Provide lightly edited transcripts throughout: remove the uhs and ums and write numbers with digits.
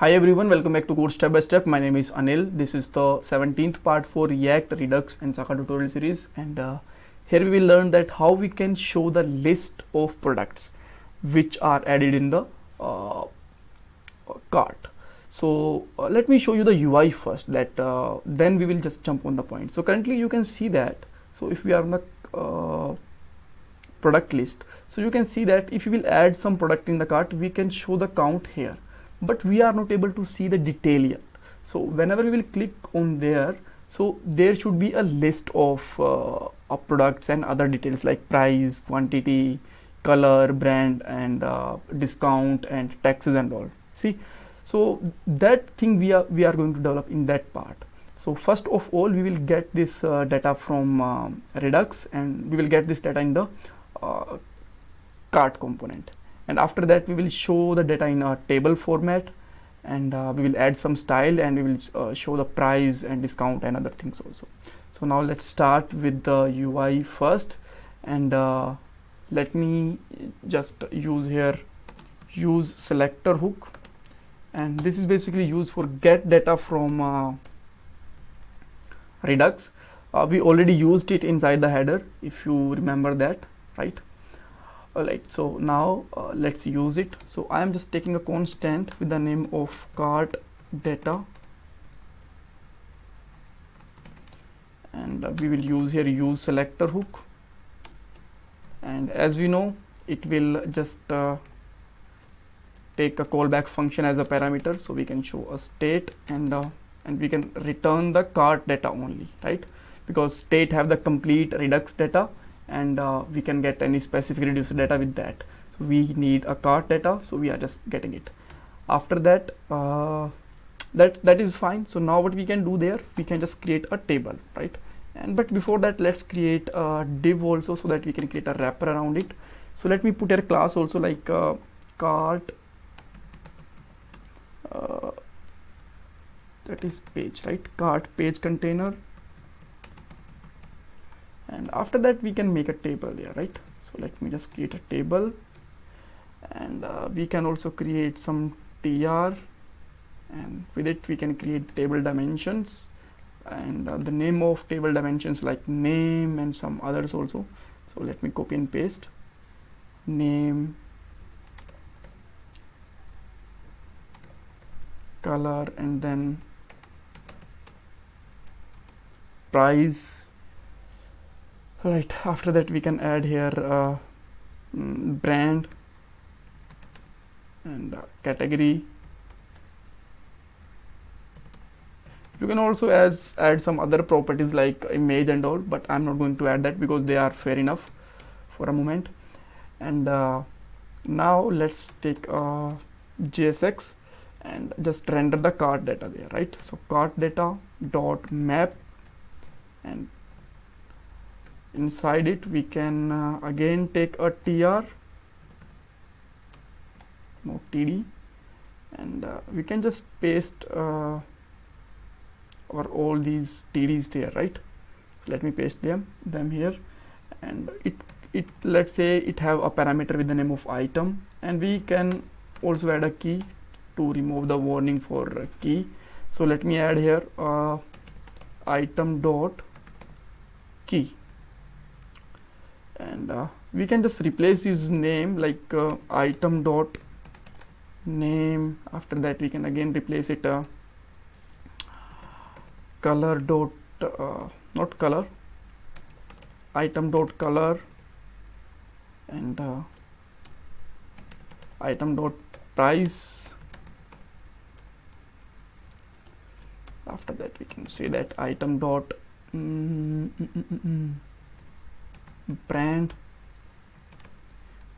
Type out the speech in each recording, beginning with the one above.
Hi everyone, welcome back to Code Step by Step. My name is Anil. This is the 17th part for React, Redux and Saga tutorial series, and here we will learn that how we can show the list of products which are added in the cart. So let me show you the UI first, that then we will just jump on the point. So currently you can see that, so if we are on the product list, so you can see that if you will add some product in the cart, we can show the count here, but we are not able to see the detail yet. So whenever we will click on there, so there should be a list of products and other details like price, quantity, color, brand, and discount and taxes and all. See, so that thing we are going to develop in that part. So first of all, we will get this data from Redux, and we will get this data in the cart component, and after that we will show the data in a table format, and we will add some style, and we will show the price and discount and other things also. So now let's start with the UI first, and let me just use selector hook, and this is basically used for get data from Redux. We already used it inside the header, if you remember that, right? Alright, so now let's use it. So I am just taking a constant with the name of cart data, and we will use selector hook, and as we know, it will just take a callback function as a parameter, so we can show a state, and we can return the cart data only, right? Because state have the complete Redux data, and we can get any specific reduced data with that. So we need a cart data, so we are just getting it. After that, that is fine. So now what we can do there, we can just create a table, right? And but before that, let's create a div also, so that we can create a wrapper around it. So let me put here a class also, like cart, that is page, right? Cart page container. And after that we can make a table there, right? So let me just create a table, and we can also create some tr, and with it we can create table dimensions, and the name of table dimensions like name and some others also. So let me copy and paste name, color, and then price. Right, after that we can add here brand and category. You can also add some other properties like image and all, but I'm not going to add that because they are fair enough for a moment. And now let's take JSX and just render the cart data there, right? So cart data dot map, and inside it we can again take a tr, no td, and we can just paste or all these tds there, right? So let me paste them here, and it let's say it have a parameter with the name of item, and we can also add a key to remove the warning for key. So let me add here item dot key, and we can just replace his name like item dot name. After that we can again replace it color dot not color, item dot color, and item dot price. After that we can say that item dot brand,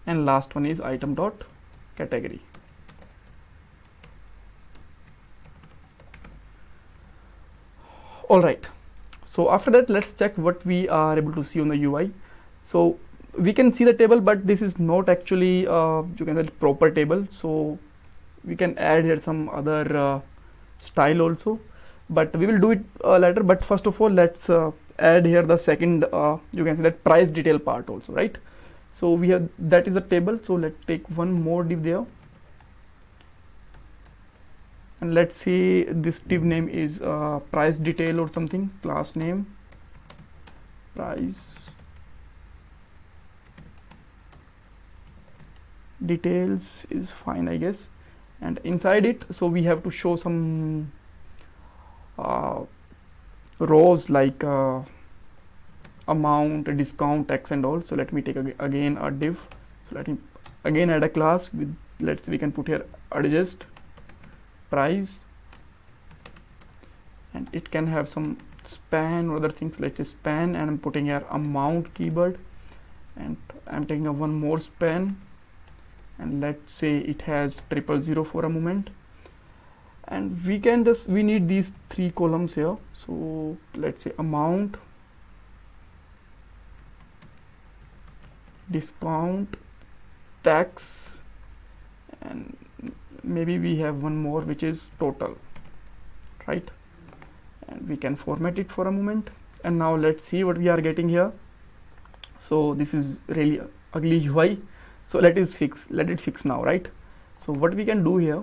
and last one is item dot category. All right, so after that let's check what we are able to see on the UI. So we can see the table, but this is not actually you can say proper table, so we can add here some other style also, but we will do it later. But first of all, let's add here the second you can see that price detail part also, right? So we have that is a table, so let's take one more div there, and let's say this div name is price detail or something. Class name price details is fine, I guess. And inside it, so we have to show some rows like amount, discount, tax and all. So let me take again a div. So let me again add a class with, let's say we can put here adjust price, and it can have some span or other things. Let's say span, and I'm putting here amount keyword, and I'm taking a one more span, and let's say it has 000 for a moment. And we can just, we need these three columns here. So let's say amount, discount, tax, and maybe we have one more which is total, right? And we can format it for a moment. And now let's see what we are getting here. So this is really ugly UI. So let it fix now, right? So what we can do here,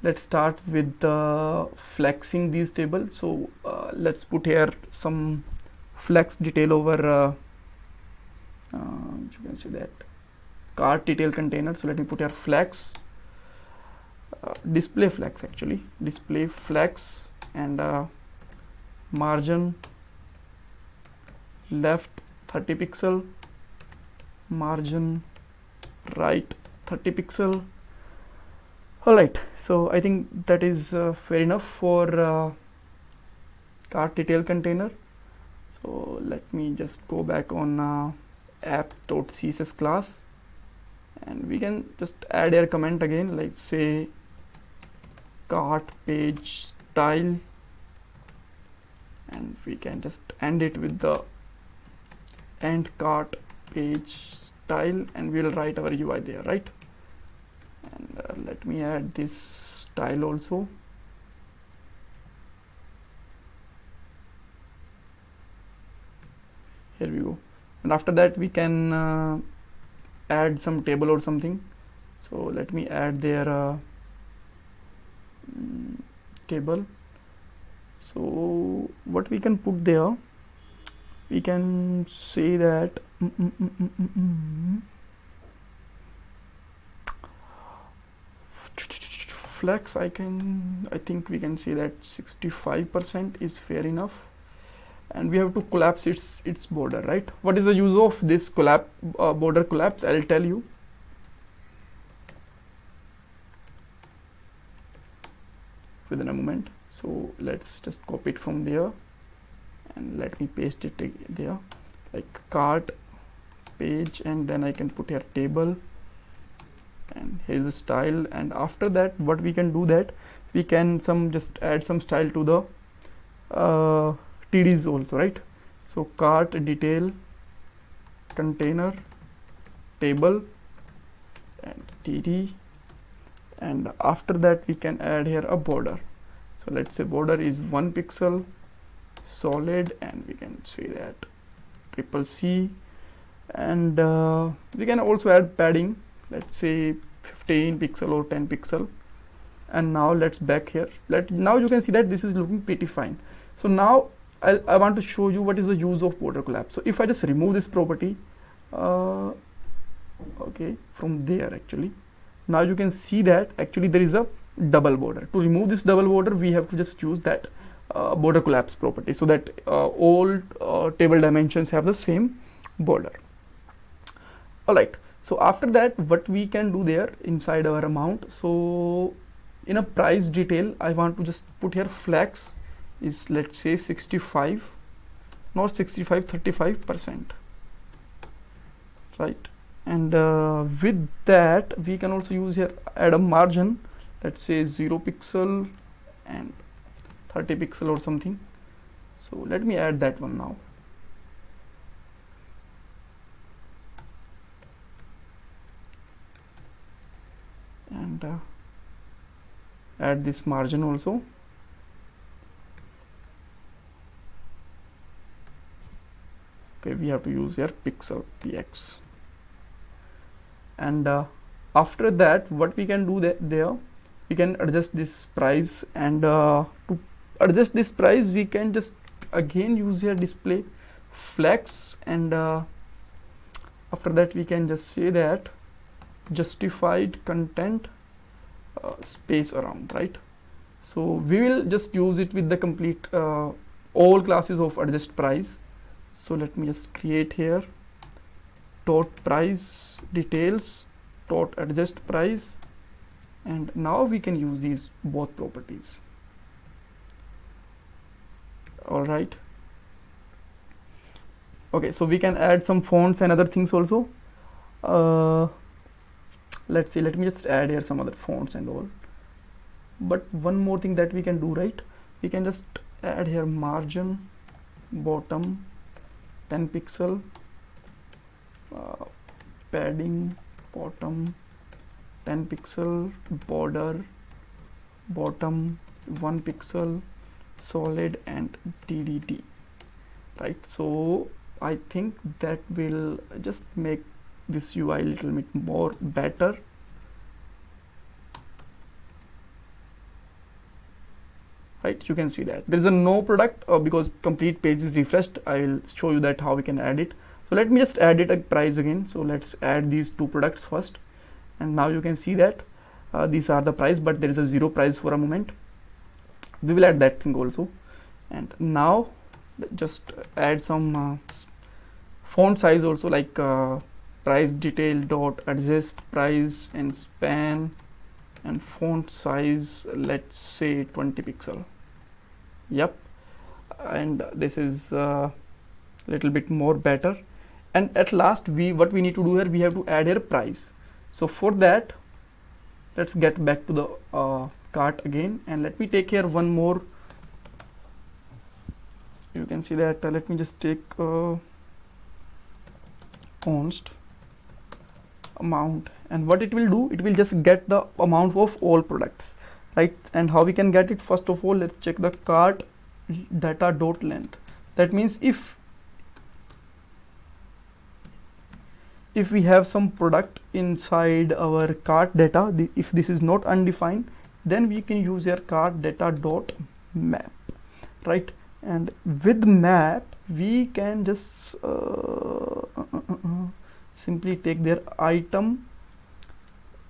let's start with flexing these tables. So let's put here some flex detail over you can see that cart detail container. So let me put here flex, display flex, actually display flex, and margin left 30 pixel, margin right 30 pixel. All right, so I think that is fair enough for cart detail container. So let me just go back on app.css class, and we can just add a comment again, like say cart page style, and we can just end it with the end cart page style, and we'll write our UI there, right? And let me add this style also. Here we go. And after that we can add some table or something. So let me add their table. So what we can put there, we can say that flex, I think we can say that 65% is fair enough, and we have to collapse its border, right? What is the use of this border collapse? I'll tell you. Within a moment. So let's just copy it from there, and let me paste it there, like cart page, and then I can put here table, and here's the style. And after that, what we can do, that we can just add some style to the TDs also, right? So cart detail container table and TD, and after that we can add here a border. So let's say border is 1 pixel solid, and we can say that CCC, and we can also add padding, let's say 15 pixel or 10 pixel. And now let's back here. Now you can see that this is looking pretty fine. So now I want to show you what is the use of border collapse. So if I just remove this property, okay, from there, actually, now you can see that actually there is a double border. To remove this double border, we have to just use that border collapse property, so that all table dimensions have the same border. All right. So after that, what we can do there inside our amount, so in a price detail, I want to just put here flex is, let's say 65, not 65, 35%, right? And with that, we can also use here, add a margin, let's say 0 pixel and 30 pixel or something. So let me add that one now. And add this margin also. Okay, we have to use here pixel px. And after that, what we can do there, we can adjust this price, and to adjust this price we can just again use here display flex, and after that we can just say that justified content space around, right? So we will just use it with the complete all classes of adjust price. So let me just create here dot price details dot adjust price, and now we can use these both properties. All right, okay, so we can add some fonts and other things also. Let's see, let me just add here some other fonts and all. But one more thing that we can do, right? We can just add here margin bottom 10 pixel, padding bottom 10 pixel, border bottom 1 pixel, solid and DDD, right? So I think that will just make this UI a little bit more better. Right, you can see that there is a no product because complete page is refreshed. I will show you that how we can add it. So let me just add it a price again. So let's add these two products first, and now you can see that these are the price, but there is a zero price for a moment. We will add that thing also, and now just add some font size also, like price detail dot adjust price and span, and font size, let's say 20 pixel. Yep, and this is a little bit more better. And at last what we need to do here, we have to add here price. So for that, let's get back to the cart again, and let me take here one more. You can see that let me just take const amount, and what it will do, it will just get the amount of all products, right? And how we can get it? First of all, let's check the cart data dot length. That means if we have some product inside our cart data, if this is not undefined, then we can use your cart data dot map, right? And with map we can just simply take their item,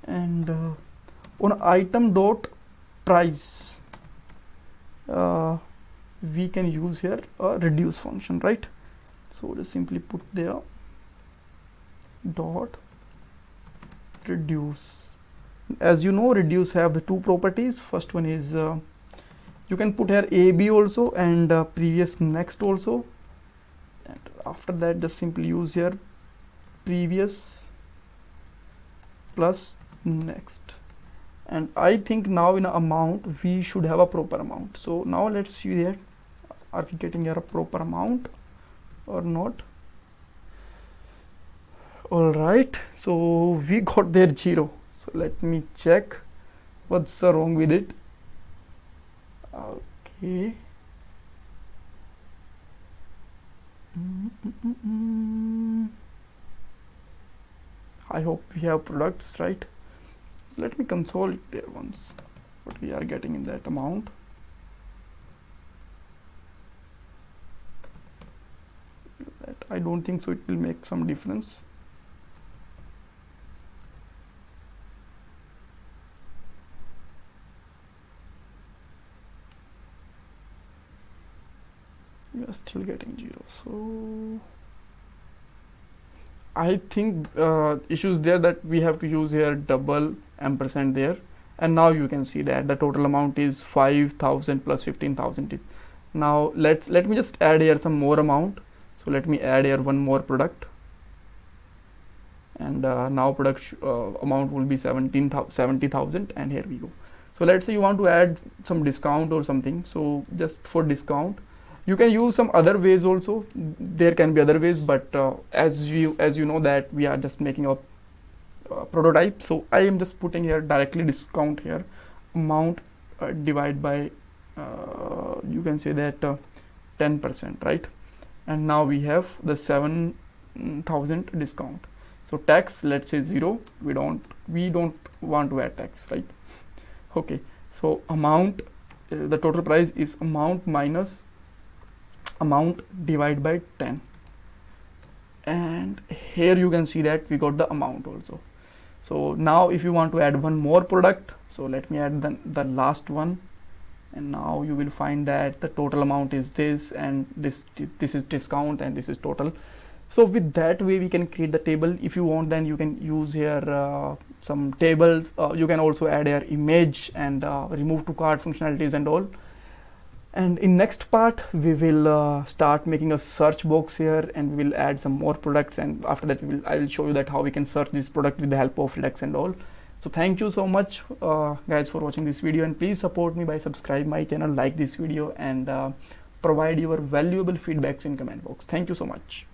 and on item dot price we can use here a reduce function, right? So just simply put there dot reduce. As you know, reduce have the two properties. First one is you can put here AB also, and previous next also, and after that just simply use here previous plus next. And I think now in amount we should have a proper amount. So now let's see here, are we getting here a proper amount or not? All right, so we got there 0. So let me check what's wrong with it. Okay. I hope we have products, right? So let me console it there once, what we are getting in that amount. That I don't think so it will make some difference. We are still getting 0. So I think issues there that we have to use here double ampersand there, and now you can see that the total amount is 5,000 plus 15,000. Now let me just add here some more amount. So let me add here one more product, and now product amount will be 70,000, and here we go. So let's say you want to add some discount or something. So just for discount you can use some other ways also. There can be other ways, but as you know that we are just making a prototype, so I am just putting here directly discount here amount divide by you can say that 10%, right? And now we have the 7,000 discount. So tax, let's say 0. We don't want to add tax, right? Okay, so amount, the total price is amount minus amount divided by 10, and here you can see that we got the amount also. So now if you want to add one more product, so let me add the last one, and now you will find that the total amount is this, and this is discount, and this is total. So with that way we can create the table. If you want, then you can use here some tables. You can also add here image and remove to cart functionalities and all. And in next part we will start making a search box here, and we will add some more products, and after that I will show you that how we can search this product with the help of Redux and all. So thank you so much guys for watching this video, and please support me by subscribe my channel, like this video, and provide your valuable feedbacks in comment box. Thank you so much.